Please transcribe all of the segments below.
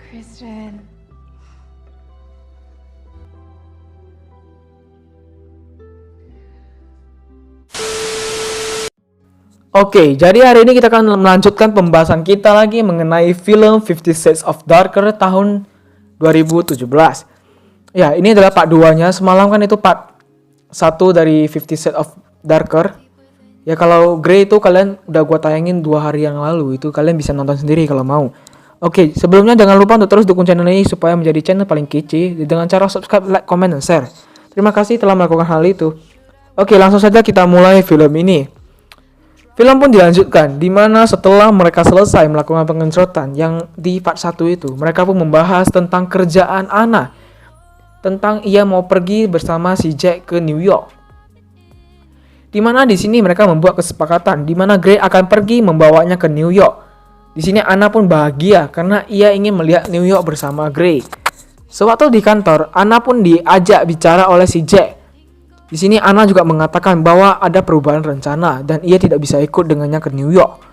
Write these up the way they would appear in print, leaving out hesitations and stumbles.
Kristen. Oke, jadi hari ini kita akan melanjutkan pembahasan kita lagi mengenai film 50 Shades of Darker tahun 2017. Ya, ini adalah part 2-nya. Semalam kan itu part 1 dari 50 Shades of Darker. Ya, kalau Grey itu kalian udah gua tayangin 2 hari yang lalu. Itu kalian bisa nonton sendiri kalau mau. Oke, sebelumnya jangan lupa untuk terus dukung channel ini supaya menjadi channel paling kece dengan cara subscribe, like, comment, dan share. Terima kasih telah melakukan hal itu. Oke, langsung saja kita mulai film ini. Film pun dilanjutkan, di mana setelah mereka selesai melakukan pengecotan yang di part 1 itu, mereka pun membahas tentang kerjaan Anna. Tentang ia mau pergi bersama si Jack ke New York. Di mana di sini mereka membuat kesepakatan, di mana Grey akan pergi membawanya ke New York. Di sini Anna pun bahagia karena ia ingin melihat New York bersama Grey. Sewaktu di kantor, Anna pun diajak bicara oleh si Jack. Di sini Anna juga mengatakan bahwa ada perubahan rencana dan ia tidak bisa ikut dengannya ke New York.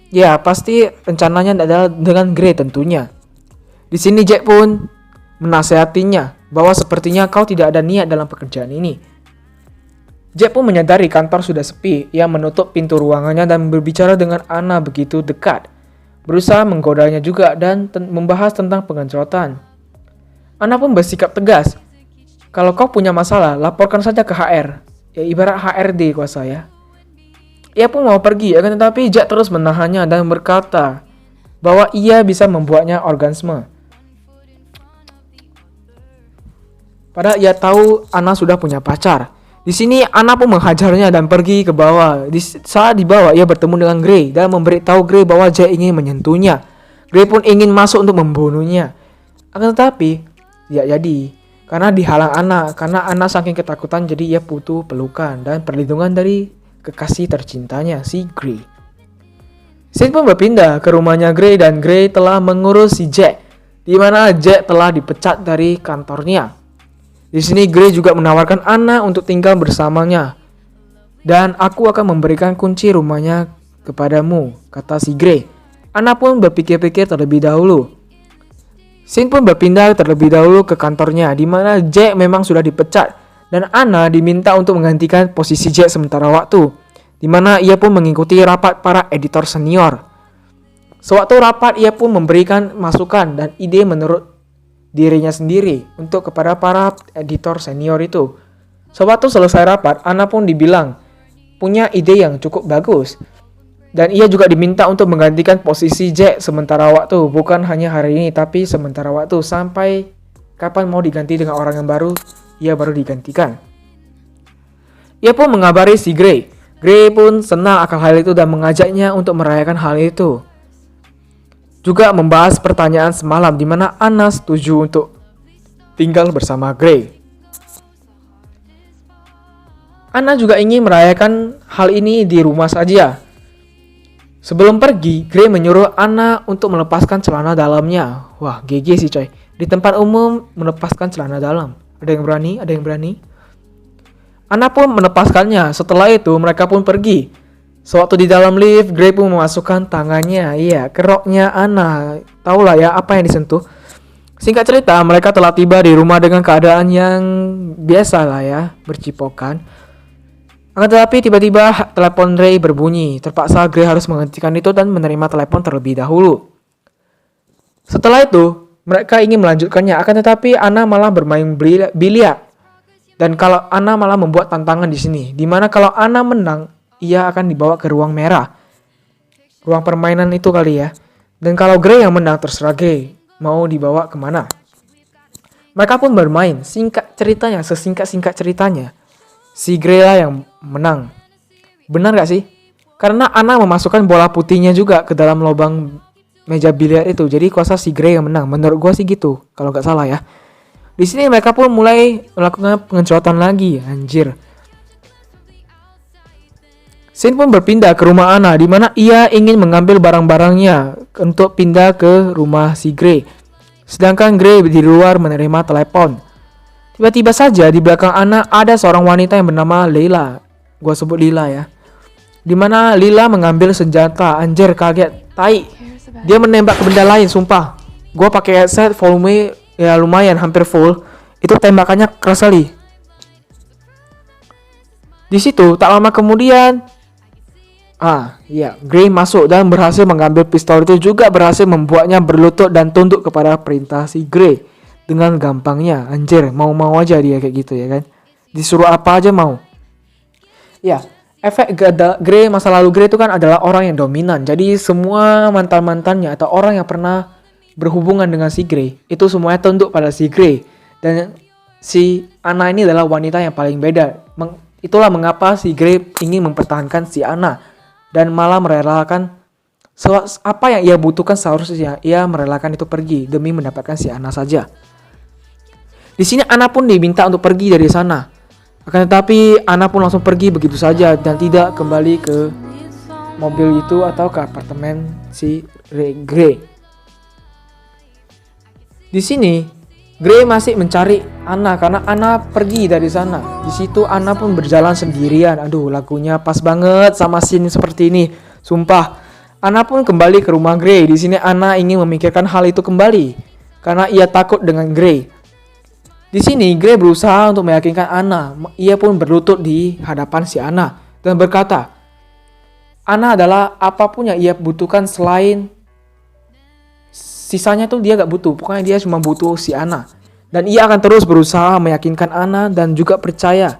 Ya, pasti rencananya adalah dengan Grey tentunya. Di sini Jack pun menasehatinya bahwa sepertinya kau tidak ada niat dalam pekerjaan ini. Jack pun menyadari kantor sudah sepi. Ia menutup pintu ruangannya dan berbicara dengan Anna begitu dekat. Berusaha menggodanya juga dan membahas tentang pengecotan. Anna pun bersikap tegas. Kalau kau punya masalah, laporkan saja ke HR. Ya, ibarat HRD kuasa ya. Ia pun mau pergi, akan tetapi Jack terus menahannya dan berkata bahwa ia bisa membuatnya orgasme. Padahal ia tahu Anna sudah punya pacar. Di sini Anna pun menghajarnya dan pergi ke bawah. Saat di bawah ia bertemu dengan Grey dan memberitahu Grey bahwa Jack ingin menyentuhnya. Grey pun ingin masuk untuk membunuhnya. Akan tetapi tidak jadi. Karena dihalang Anna, karena Anna saking ketakutan jadi ia butuh pelukan dan perlindungan dari kekasih tercintanya, si Grey. Scene pun berpindah ke rumahnya Grey dan Grey telah mengurus si Jack, di mana Jack telah dipecat dari kantornya. Di sini Grey juga menawarkan Anna untuk tinggal bersamanya. Dan aku akan memberikan kunci rumahnya kepadamu, kata si Grey. Anna pun berpikir-pikir terlebih dahulu. Scene pun berpindah terlebih dahulu ke kantornya, di mana Jack memang sudah dipecat dan Anna diminta untuk menggantikan posisi Jack sementara waktu, di mana ia pun mengikuti rapat para editor senior. Sewaktu rapat, ia pun memberikan masukan dan ide menurut dirinya sendiri untuk kepada para editor senior itu. Sewaktu selesai rapat, Anna pun dibilang punya ide yang cukup bagus. Dan ia juga diminta untuk menggantikan posisi Jack sementara waktu. Bukan hanya hari ini, tapi sementara waktu. Sampai kapan mau diganti dengan orang yang baru, ia baru digantikan. Ia pun mengabari si Grey. Grey pun senang akan hal itu dan mengajaknya untuk merayakan hal itu. Juga membahas pertanyaan semalam di mana Anna setuju untuk tinggal bersama Grey. Anna juga ingin merayakan hal ini di rumah saja. Sebelum pergi, Grey menyuruh Anna untuk melepaskan celana dalamnya. Wah, GG sih coy. Di tempat umum melepaskan celana dalam. Ada yang berani? Ada yang berani? Anna pun melepaskannya. Setelah itu mereka pun pergi. Sewaktu di dalam lift, Grey pun memasukkan tangannya, ke roknya Anna. Taulah ya apa yang disentuh. Singkat cerita, mereka telah tiba di rumah dengan keadaan yang biasa lah ya, bercipokan. Akan tetapi tiba-tiba telepon Grey berbunyi. Terpaksa Grey harus menghentikan itu dan menerima telepon terlebih dahulu. Setelah itu, mereka ingin melanjutkannya. Akan tetapi Anna malah bermain biliar. Dan kalau Anna malah membuat tantangan di sini, di mana kalau Anna menang, ia akan dibawa ke ruang merah. Ruang permainan itu kali ya. Dan kalau Grey yang menang, terserah Grey mau dibawa kemana. Mereka pun bermain. Sesingkat ceritanya, si Grey lah yang menang. Benar gak sih? Karena Anna memasukkan bola putihnya juga ke dalam lubang meja biliar itu. Jadi kuasa si Grey yang menang. Menurut gue sih gitu, kalau gak salah ya. Di sini mereka pun mulai melakukan pengecotan lagi. Anjir. Scene pun berpindah ke rumah Anna, di mana ia ingin mengambil barang-barangnya untuk pindah ke rumah si Grey. Sedangkan Grey di luar menerima telepon. Tiba-tiba saja di belakang Anna ada seorang wanita yang bernama Leila. Gua sebut Lila ya. Dimana Lila mengambil senjata. Anjir, kaget. Tai. Dia menembak ke benda lain, sumpah. Gue pakai headset volume ya lumayan hampir full. Itu tembakannya keras sekali. Di situ tak lama kemudian Gray masuk dan berhasil mengambil pistol itu, juga berhasil membuatnya berlutut dan tunduk kepada perintah si Gray dengan gampangnya. Anjir, mau-mau aja dia kayak gitu ya kan. Disuruh apa aja mau. Ya, efek Gray, masa lalu Gray itu kan adalah orang yang dominan. Jadi semua mantan-mantannya atau orang yang pernah berhubungan dengan si Gray itu semuanya tunduk pada si Gray. Dan si Anna ini adalah wanita yang paling beda. Itulah mengapa si Gray ingin mempertahankan si Anna dan malah merelakan apa yang ia butuhkan. Seharusnya ia merelakan itu pergi demi mendapatkan si Anna saja. Di sini Anna pun diminta untuk pergi dari sana. Akan tetapi Anna pun langsung pergi begitu saja dan tidak kembali ke mobil itu atau ke apartemen si Gray. Di sini Gray masih mencari Anna karena Anna pergi dari sana. Di situ Anna pun berjalan sendirian. Aduh, lagunya pas banget sama scene seperti ini. Sumpah. Anna pun kembali ke rumah Gray. Di sini Anna ingin memikirkan hal itu kembali karena ia takut dengan Gray. Di sini Gray berusaha untuk meyakinkan Anna. Ia pun berlutut di hadapan si Anna dan berkata, Anna adalah apapun yang ia butuhkan, selain sisanya tuh dia gak butuh. Pokoknya dia cuma butuh si Anna. Dan ia akan terus berusaha meyakinkan Anna dan juga percaya.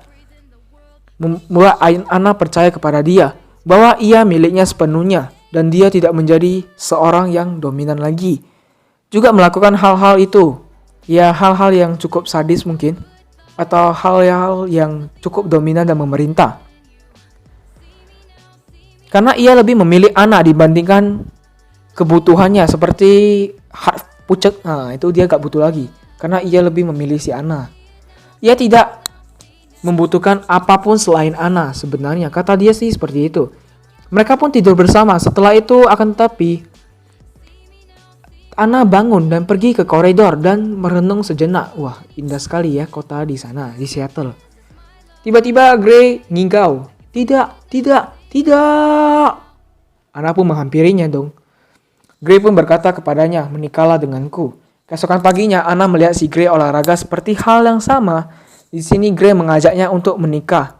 Membuat Anna percaya kepada dia bahwa ia miliknya sepenuhnya dan dia tidak menjadi seorang yang dominan lagi. Juga melakukan hal-hal itu. Ya, hal-hal yang cukup sadis mungkin. Atau hal-hal yang cukup dominan dan memerintah. Karena ia lebih memilih Anna dibandingkan kebutuhannya seperti pucet. Itu dia gak butuh lagi. Karena ia lebih memilih si Anna. Ia tidak membutuhkan apapun selain Anna sebenarnya. Kata dia sih seperti itu. Mereka pun tidur bersama. Setelah itu akan tetapi Anna bangun dan pergi ke koridor dan merenung sejenak. Wah, indah sekali ya kota di sana, di Seattle. Tiba-tiba Gray ngigau. Tidak. Anna pun menghampirinya dong. Gray pun berkata kepadanya, menikahlah denganku. Keesokan paginya Anna melihat si Gray olahraga seperti hal yang sama. Di sini Gray mengajaknya untuk menikah.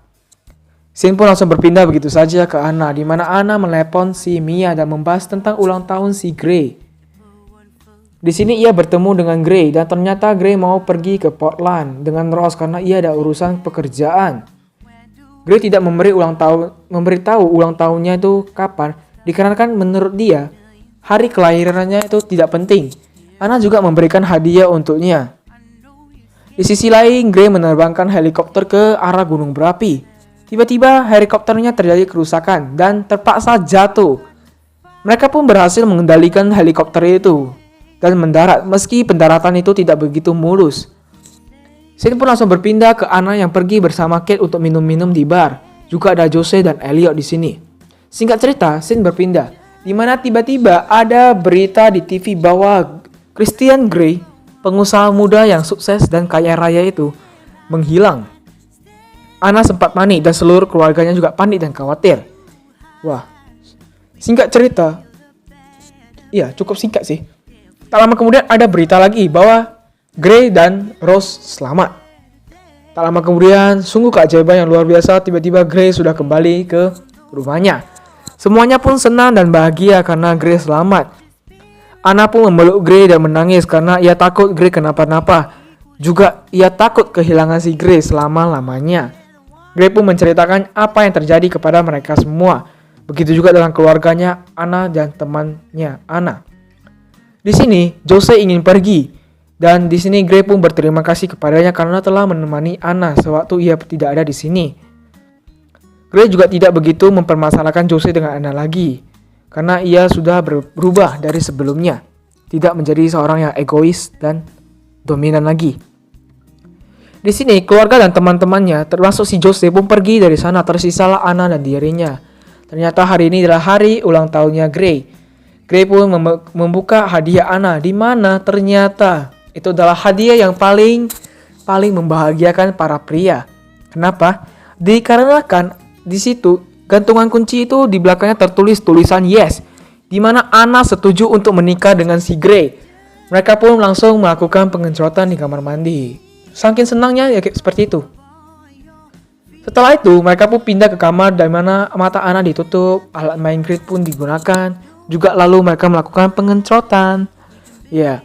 Scene pun langsung berpindah begitu saja ke Anna, di mana Anna menelepon si Mia dan membahas tentang ulang tahun si Gray. Di sini ia bertemu dengan Gray dan ternyata Gray mau pergi ke Portland dengan Ross karena ia ada urusan pekerjaan. Gray tidak memberitahu ulang tahunnya itu kapan, dikarenakan menurut dia hari kelahirannya itu tidak penting. Anna juga memberikan hadiah untuknya. Di sisi lain, Gray menerbangkan helikopter ke arah gunung berapi. Tiba-tiba helikopternya terjadi kerusakan dan terpaksa jatuh. Mereka pun berhasil mengendalikan helikopter itu dan mendarat meski pendaratan itu tidak begitu mulus. Scene pun langsung berpindah ke Anna yang pergi bersama Kate untuk minum-minum di bar. Juga ada Jose dan Elliot di sini. Singkat cerita, scene berpindah, di mana tiba-tiba ada berita di TV bahwa Christian Grey, pengusaha muda yang sukses dan kaya raya itu, menghilang. Anna sempat panik dan seluruh keluarganya juga panik dan khawatir. Wah, singkat cerita, iya cukup singkat sih. Tak lama kemudian ada berita lagi bahwa Gray dan Rose selamat. Tak lama kemudian, sungguh keajaiban yang luar biasa, tiba-tiba Gray sudah kembali ke rumahnya. Semuanya pun senang dan bahagia karena Gray selamat. Anna pun memeluk Gray dan menangis karena ia takut Gray kenapa-napa. Juga ia takut kehilangan si Gray selama-lamanya. Gray pun menceritakan apa yang terjadi kepada mereka semua. Begitu juga dengan keluarganya Anna dan temannya Anna. Di sini Jose ingin pergi dan di sini Gray pun berterima kasih kepadanya karena telah menemani Anna sewaktu ia tidak ada di sini. Gray juga tidak begitu mempermasalahkan Jose dengan Anna lagi karena ia sudah berubah dari sebelumnya, tidak menjadi seorang yang egois dan dominan lagi. Di sini keluarga dan teman-temannya termasuk si Jose pun pergi dari sana, tersisalah Anna dan dirinya. Ternyata hari ini adalah hari ulang tahunnya Gray. Gray pun membuka hadiah Anna, di mana ternyata itu adalah hadiah yang paling membahagiakan para pria. Kenapa? Dikarenakan di situ gantungan kunci itu di belakangnya tertulis tulisan yes, di mana Anna setuju untuk menikah dengan si Gray. Mereka pun langsung melakukan pengencerotan di kamar mandi. Saking senangnya ya kayak seperti itu. Setelah itu, mereka pun pindah ke kamar di mana mata Anna ditutup, alat main Great pun digunakan. Juga lalu mereka melakukan pengencerotan. Ya,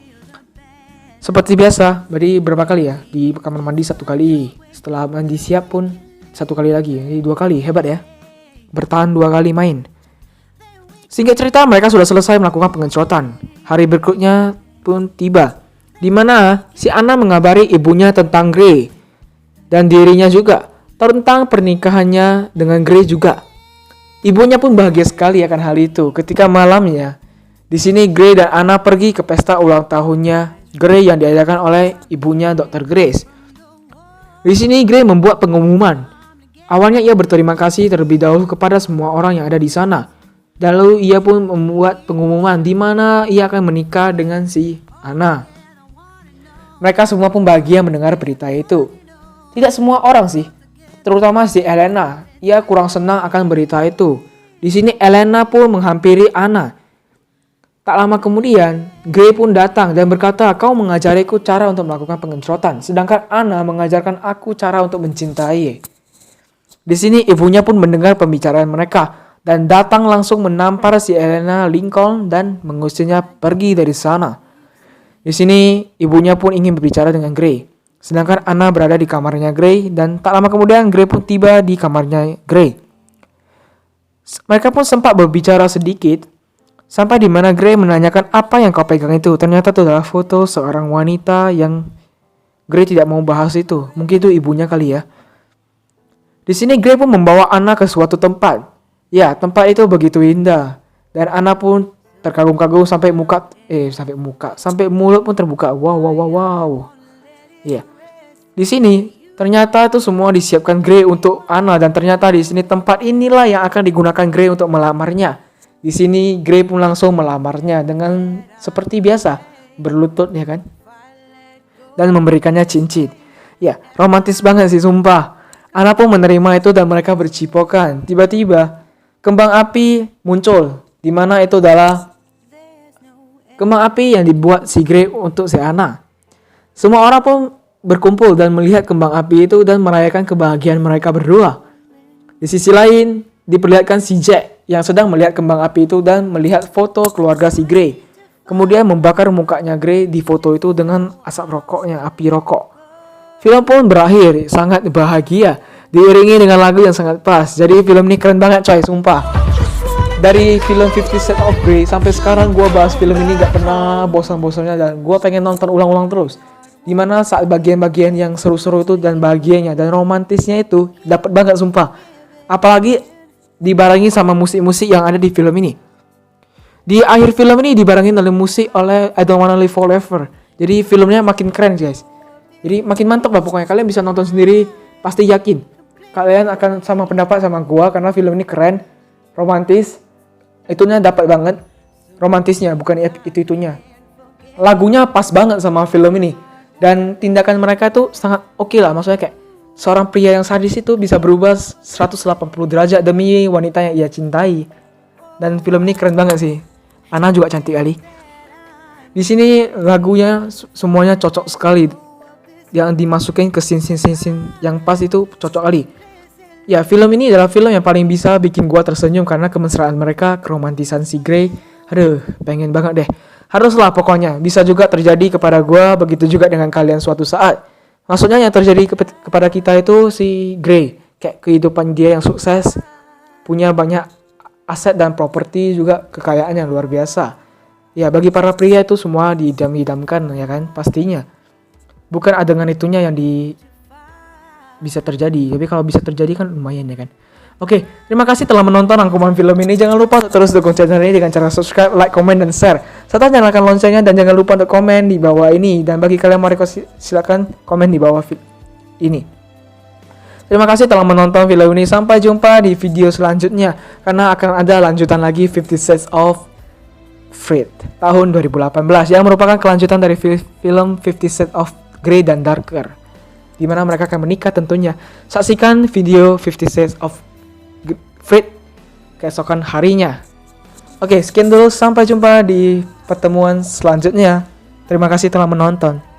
seperti biasa, berarti berapa kali ya? Di kamar mandi 1 kali. Setelah mandi siap pun 1 kali lagi. Jadi 2 kali, hebat ya. Bertahan 2 kali main. Singkat cerita, mereka sudah selesai melakukan pengencerotan. Hari berikutnya pun tiba, di mana si Anna mengabari ibunya tentang Gray dan dirinya juga tentang pernikahannya dengan Gray juga. Ibunya pun bahagia sekali akan hal itu. Ketika malamnya, di sini Gray dan Anna pergi ke pesta ulang tahunnya Gray yang diadakan oleh ibunya Dr. Grace. Di sini Gray membuat pengumuman. Awalnya ia berterima kasih terlebih dahulu kepada semua orang yang ada di sana. Dan lalu ia pun membuat pengumuman di mana ia akan menikah dengan si Anna. Mereka semua pun bahagia mendengar berita itu. Tidak semua orang sih, terutama si Elena. Ia kurang senang akan berita itu. Di sini Elena pun menghampiri Anna. Tak lama kemudian, Gray pun datang dan berkata, "Kau mengajariku cara untuk melakukan pengencerotan, sedangkan Anna mengajarkan aku cara untuk mencintai." Di sini ibunya pun mendengar pembicaraan mereka dan datang langsung menampar si Elena Lincoln dan mengusirnya pergi dari sana. Di sini ibunya pun ingin berbicara dengan Gray, sedangkan Anna berada di kamarnya Gray dan tak lama kemudian Gray pun tiba di kamarnya Gray. Mereka pun sempat berbicara sedikit sampai di mana Gray menanyakan apa yang kau pegang itu. Ternyata itu adalah foto seorang wanita yang Gray tidak mau bahas itu. Mungkin itu ibunya kali ya. Di sini Gray pun membawa Anna ke suatu tempat. Ya, tempat itu begitu indah dan Anna pun terkagum-kagum sampai mulut pun terbuka. Wow. Ya. Di sini ternyata itu semua disiapkan Gray untuk Anna dan ternyata di sini tempat inilah yang akan digunakan Gray untuk melamarnya. Di sini Gray pun langsung melamarnya dengan seperti biasa, berlutut ya kan. Dan memberikannya cincin. Ya, romantis banget sih sumpah. Anna pun menerima itu dan mereka bercipokan. Tiba-tiba kembang api muncul, di mana itu adalah kembang api yang dibuat si Gray untuk si Anna. Semua orang pun berkumpul dan melihat kembang api itu dan merayakan kebahagiaan mereka berdua. Di sisi lain, diperlihatkan si Jack yang sedang melihat kembang api itu dan melihat foto keluarga si Gray. Kemudian membakar mukanya Gray di foto itu dengan asap rokoknya, api rokok. Film pun berakhir sangat bahagia, diiringi dengan lagu yang sangat pas. Jadi film ini keren banget coy, sumpah. Dari film 50 Shades of Grey sampai sekarang gue bahas film ini gak pernah bosan-bosannya dan gue pengen nonton ulang-ulang terus. Dimana saat bagian-bagian yang seru-seru itu dan bahagianya dan romantisnya itu dapat banget sumpah. Apalagi dibarengi sama musik-musik yang ada di film ini. Di akhir film ini dibarengin oleh musik oleh I Don't Wanna Live Forever. Jadi filmnya makin keren guys. Jadi makin mantap lah pokoknya. Kalian bisa nonton sendiri, pasti yakin kalian akan sama pendapat sama gua karena film ini keren, romantis. Itunya dapat banget romantisnya, bukan itunya. Lagunya pas banget sama film ini. Dan tindakan mereka tuh sangat oke lah. Maksudnya kayak seorang pria yang sadis itu bisa berubah 180 derajat demi wanita yang ia cintai. Dan film ini keren banget sih. Anna juga cantik kali. Di sini lagunya semuanya cocok sekali. Yang dimasukin ke scene yang pas itu cocok kali. Ya, film ini adalah film yang paling bisa bikin gua tersenyum karena kemesraan mereka, keromantisan si Gray. Aduh, pengen banget deh. Haruslah pokoknya. Bisa juga terjadi kepada gua, begitu juga dengan kalian suatu saat. Maksudnya yang terjadi kepada kita itu si Gray. Kayak kehidupan dia yang sukses, punya banyak aset dan properti, juga kekayaan yang luar biasa. Ya, bagi para pria itu semua diidam-idamkan ya kan, pastinya. Bukan adegan itunya yang bisa terjadi. Tapi kalau bisa terjadi kan lumayan ya kan. Oke, terima kasih telah menonton rangkuman film ini. Jangan lupa untuk terus dukung channel ini dengan cara subscribe, like, komen, dan share. Serta nyalakan loncengnya dan jangan lupa untuk komen di bawah ini. Dan bagi kalian yang mau request, silakan komen di bawah ini. Terima kasih telah menonton film ini. Sampai jumpa di video selanjutnya. Karena akan ada lanjutan lagi 50 Shades of Freed tahun 2018 yang merupakan kelanjutan dari film 50 Shades of Grey dan Darker, di mana mereka akan menikah tentunya. Saksikan video 50 Shades of Freed keesokan harinya. Oke, sekian dulu. Sampai jumpa di pertemuan selanjutnya. Terima kasih telah menonton.